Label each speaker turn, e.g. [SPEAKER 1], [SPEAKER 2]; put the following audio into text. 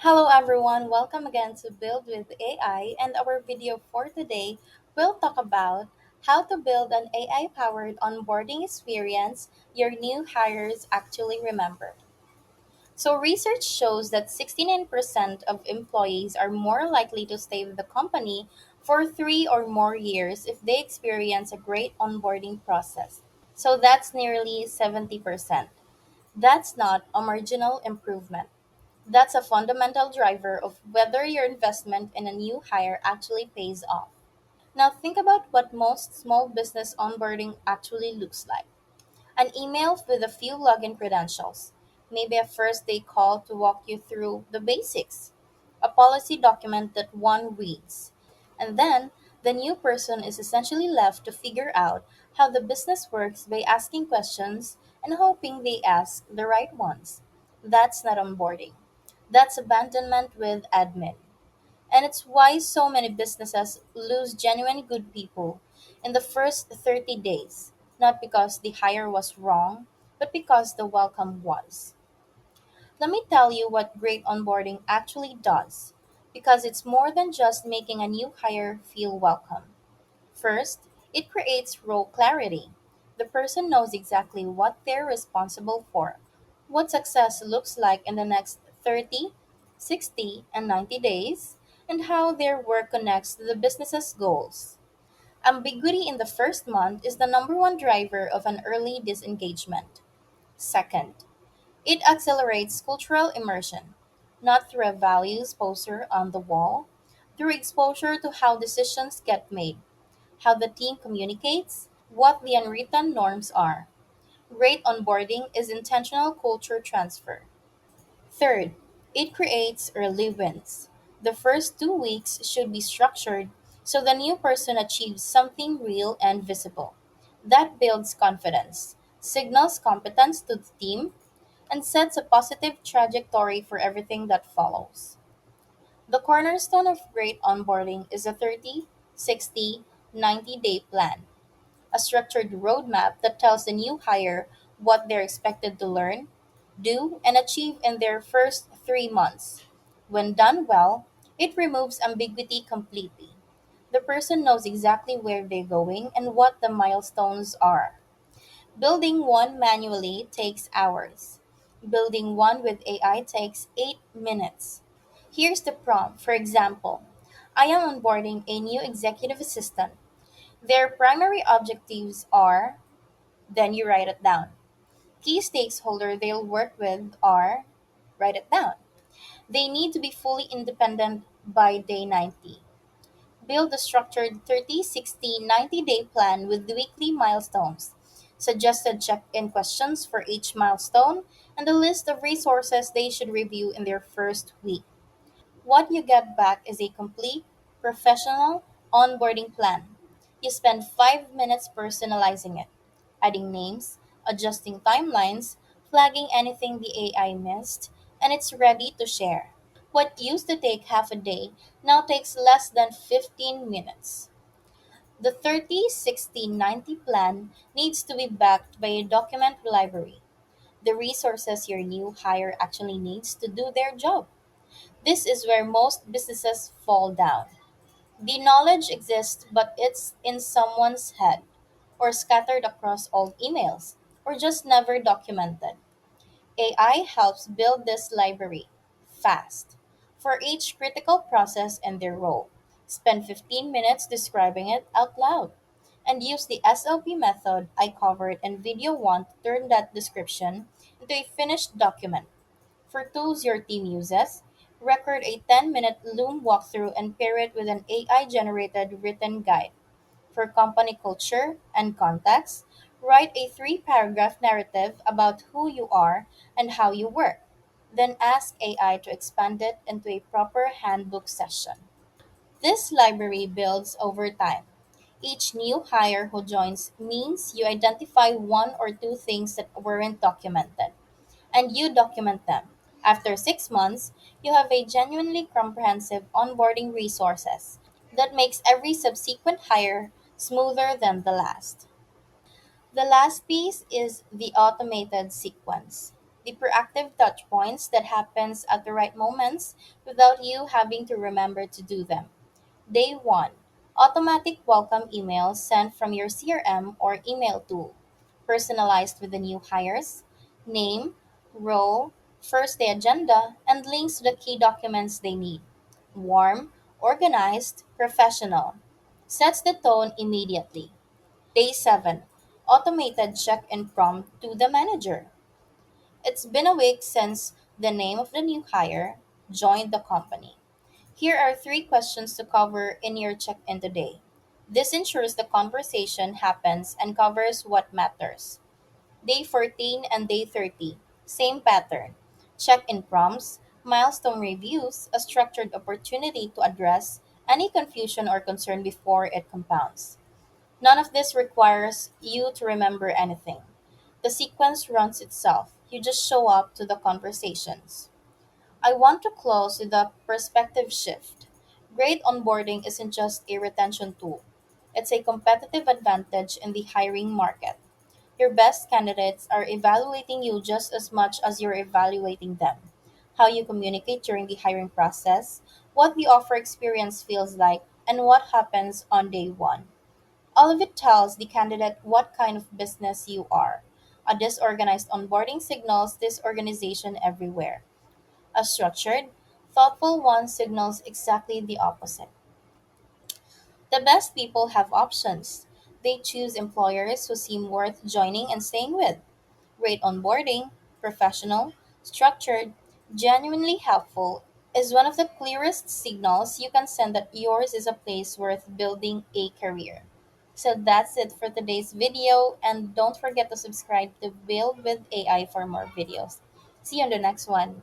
[SPEAKER 1] Hello everyone, welcome again to Build with AI, and our video for today will talk about how to build an AI powered onboarding experience your new hires actually remember. So research shows that 69% of employees are more likely to stay with the company for 3 or more years if they experience a great onboarding process. So that's nearly 70%. That's not a marginal improvement. That's a fundamental driver of whether your investment in a new hire actually pays off. Now, think about what most small business onboarding actually looks like: an email with a few login credentials, maybe a first day call to walk you through the basics, a policy document that one reads, and then the new person is essentially left to figure out how the business works by asking questions and hoping they ask the right ones. That's not onboarding. That's abandonment with admin. And it's why so many businesses lose genuine good people in the first 30 days, not because the hire was wrong, but because the welcome was. Let me tell you what great onboarding actually does, because it's more than just making a new hire feel welcome. First, it creates role clarity. The person knows exactly what they're responsible for, what success looks like in the next 30, 60, and 90 days, and how their work connects to the business's goals. Ambiguity in the first month is the number one driver of an early disengagement. Second, it accelerates cultural immersion, not through a values poster on the wall, through exposure to how decisions get made, how the team communicates, what the unwritten norms are. Great onboarding is intentional culture transfer. Third, it creates early wins. The first 2 weeks should be structured so the new person achieves something real and visible. That builds confidence, signals competence to the team, and sets a positive trajectory for everything that follows. The cornerstone of great onboarding is a 30, 60, 90-day plan, a structured roadmap that tells the new hire what they're expected to learn, do, and achieve in their first 3 months. When done well, it removes ambiguity completely. The person knows exactly where they're going and what the milestones are. Building one manually takes hours. Building one with AI takes 8 minutes. Here's the prompt. For example, I am onboarding a new executive assistant. Their primary objectives are, then you write it down. Key stakeholder they'll work with are, write it down. They need to be fully independent by day 90. Build a structured 30, 60, 90-day plan with weekly milestones, suggested check-in questions for each milestone, and a list of resources they should review in their first week. What you get back is a complete, professional onboarding plan. You spend 5 minutes personalizing it, adding names, adjusting timelines, flagging anything the AI missed, and it's ready to share. What used to take half a day now takes less than 15 minutes. The 30, 60, 90 plan needs to be backed by a document library, the resources your new hire actually needs to do their job. This is where most businesses fall down. The knowledge exists, but it's in someone's head, or scattered across old emails, or just never documented. AI helps build this library fast for each critical process and their role. Spend 15 minutes describing it out loud and use the SOP method I covered in video 1 to turn that description into a finished document. For tools your team uses, record a 10-minute Loom walkthrough and pair it with an AI generated written guide. For company culture and context, write a 3 paragraph narrative about who you are and how you work. Then ask AI to expand it into a proper handbook session. This library builds over time. Each new hire who joins means you identify one or two things that weren't documented, and you document them. After 6 months, you have a genuinely comprehensive onboarding resources that makes every subsequent hire smoother than the last. The last piece is the automated sequence. The proactive touch points that happens at the right moments without you having to remember to do them. Day 1. Automatic welcome emails sent from your CRM or email tool. Personalized with the new hires, name, role, first day agenda, and links to the key documents they need. Warm, organized, professional. Sets the tone immediately. Day 7. Automated check in prompt to the manager. It's been a week since the name of the new hire joined the company. Here are three questions to cover in your check in today. This ensures the conversation happens and covers what matters. Day 14 and day 30, same pattern. Check in prompts, milestone reviews, a structured opportunity to address any confusion or concern before it compounds. None of this requires you to remember anything. The sequence runs itself. You just show up to the conversations. I want to close with a perspective shift. Great onboarding isn't just a retention tool, it's a competitive advantage in the hiring market. Your best candidates are evaluating you just as much as you're evaluating them. How you communicate during the hiring process, what the offer experience feels like, and what happens on day one. All of it tells the candidate what kind of business you are. A disorganized onboarding signals disorganization everywhere. A structured, thoughtful one signals exactly the opposite. The best people have options. They choose employers who seem worth joining and staying with. Great onboarding, professional, structured, genuinely helpful is one of the clearest signals you can send that yours is a place worth building a career. So that's it for today's video, and don't forget to subscribe to Build with AI for more videos. See you on the next one.